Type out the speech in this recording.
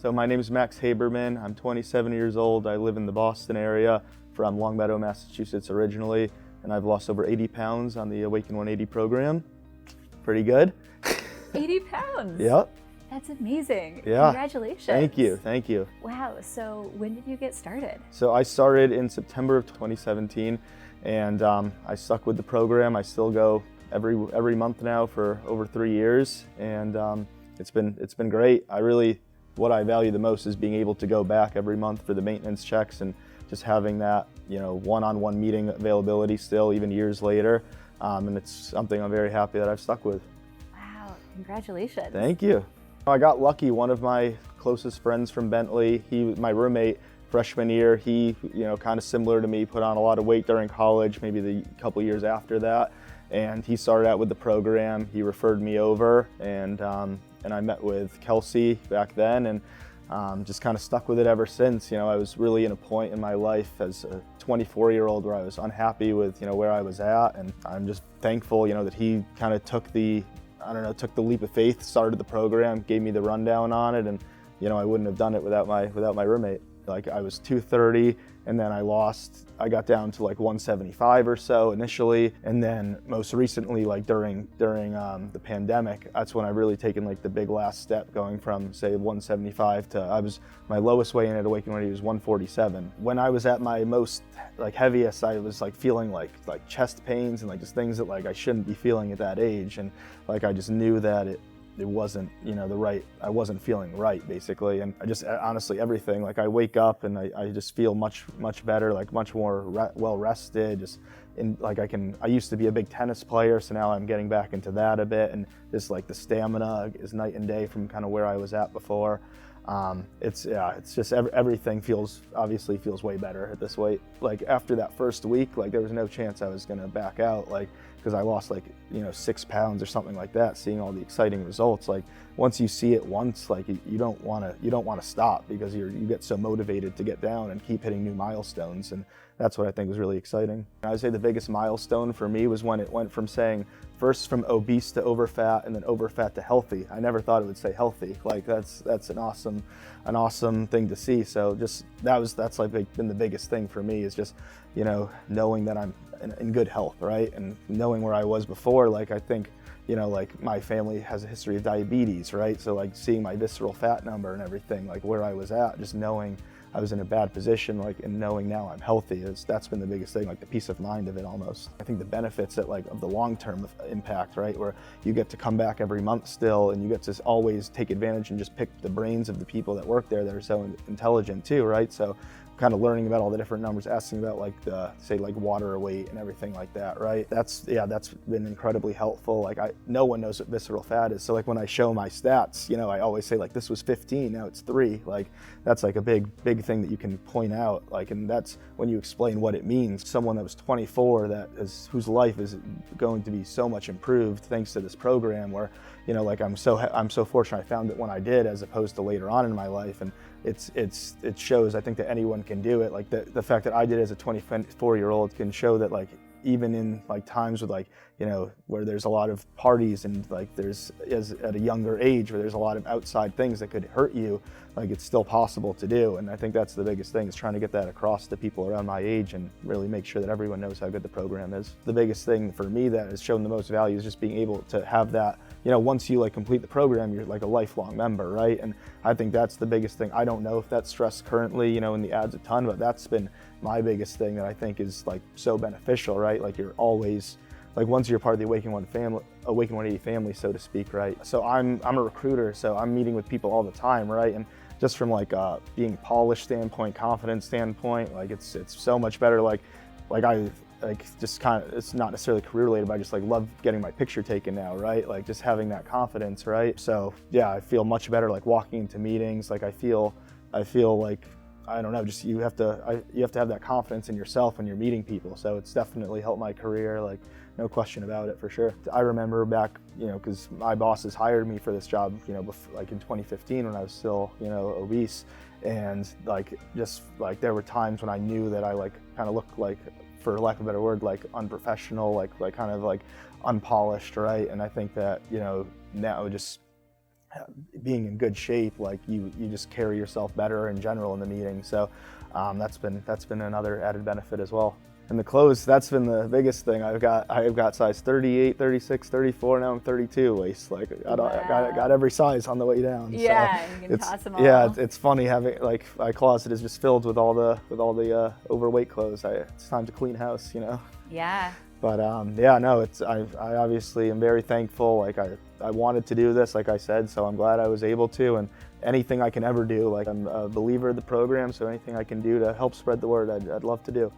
So my name is Max Haberman. I'm 27 years old. I live in the Boston area from Longmeadow, Massachusetts originally, and I've lost over 80 pounds on the Awaken 180 program. Pretty good. 80 pounds? Yep. That's amazing. Yeah. Congratulations. Thank you. Wow, so when did you get started? So I started in September of 2017, and I stuck with the program. I still go every month now for over 3 years, and it's been great. What I value the most is being able to go back every month for the maintenance checks and just having that, one-on-one meeting availability still, even years later. And it's something I'm very happy that I've stuck with. Wow, congratulations. Thank you. I got lucky. One of my closest friends from Bentley, he was my roommate freshman year. He, kind of similar to me, put on a lot of weight during college, maybe the couple years after that. And he started out with the program. He referred me over, and I met with Kelsey back then, and just kind of stuck with it ever since. I was really in a point in my life as a 24-year-old where I was unhappy with, where I was at, and I'm just thankful, that he kind of took the leap of faith, started the program, gave me the rundown on it, and I wouldn't have done it without my roommate. Like, I was 230, and then I got down to like 175 or so initially, and then most recently, like during the pandemic, that's when I really taken like the big last step, going from say 175 to my lowest weight in at Awaken 180 was 147. When I was at my most like heaviest, I was like feeling like chest pains and like just things that like I shouldn't be feeling at that age, and like I just knew that it wasn't, I wasn't feeling right, basically. And I just, honestly, everything, like I wake up and I just feel much better, like much more well rested, I used to be a big tennis player, so now I'm getting back into that a bit, and just like the stamina is night and day from kind of where I was at before. It's just everything obviously feels way better at this weight. Like after that first week, like there was no chance I was gonna back out, like, because I lost like 6 pounds or something like that. Seeing all the exciting results, like once you see it once, like you don't want to stop, because you get so motivated to get down and keep hitting new milestones, and that's what I think was really exciting. I would say the biggest milestone for me was when it went from saying first from obese to overfat, and then overfat to healthy. I never thought it would say healthy. Like that's an awesome thing to see. So just that's like been the biggest thing for me, is just knowing that I'm in good health, right? And knowing where I was before, like I think like my family has a history of diabetes, right? So like seeing my visceral fat number and everything, like where I was at, just knowing I was in a bad position, like, and knowing now I'm healthy, that's been the biggest thing, like the peace of mind of it almost. I think the benefits of the long-term impact, right? Where you get to come back every month still, and you get to always take advantage and just pick the brains of the people that work there that are so intelligent too, right? So kind of learning about all the different numbers, asking about like say water weight and everything like that, right? That's been incredibly helpful. Like no one knows what visceral fat is. So like when I show my stats, I always say like this was 15, now it's 3. Like that's like a big thing that you can point out. Like, and that's when you explain what it means. Someone that was 24 whose life is going to be so much improved thanks to this program, where like I'm so fortunate I found it when I did, as opposed to later on in my life. And it shows, I think, that anyone can do it. Like the fact that I did it as a 24-year-old can show that, like, even in like times with where there's a lot of parties, and like at a younger age where there's a lot of outside things that could hurt you, like it's still possible to do. And I think that's the biggest thing, is trying to get that across to people around my age and really make sure that everyone knows how good the program is. The biggest thing for me that has shown the most value is just being able to have that, once you like complete the program, you're like a lifelong member, right? And I think that's the biggest thing. I don't know if that's stressed currently, in the ads a ton, but that's been my biggest thing that I think is like so beneficial, right? Like you're always, like once you're part of the Awaken 180 family, so to speak, right? So I'm a recruiter, so I'm meeting with people all the time, right? And just from like being polished standpoint, confidence standpoint, like it's so much better. Like I just kind of, it's not necessarily career related, but I just like love getting my picture taken now, right? Like just having that confidence, right? So yeah, I feel much better like walking into meetings. Like I feel like, I don't know, just you have to have that confidence in yourself when you're meeting people. So it's definitely helped my career, like no question about it, for sure. I remember back, because my bosses hired me for this job, like in 2015 when I was still, obese, and like just like there were times when I knew that I like kind of looked like, for lack of a better word, like unprofessional, like kind of like unpolished, right? And I think that now just being in good shape, like you just carry yourself better in general in the meeting. So that's been another added benefit as well. And the clothes, that's been the biggest thing. I've got size 38, 36, 34. Now I'm 32 waist. Like I got every size on the way down. Yeah, so you can toss them all. Yeah, it's funny having, like, my closet is just filled with all the overweight clothes. It's time to clean house, you know. Yeah. But yeah, no, I obviously am very thankful. Like I wanted to do this, like I said, so I'm glad I was able to. And anything I can ever do, like I'm a believer of the program, so anything I can do to help spread the word, I'd love to do.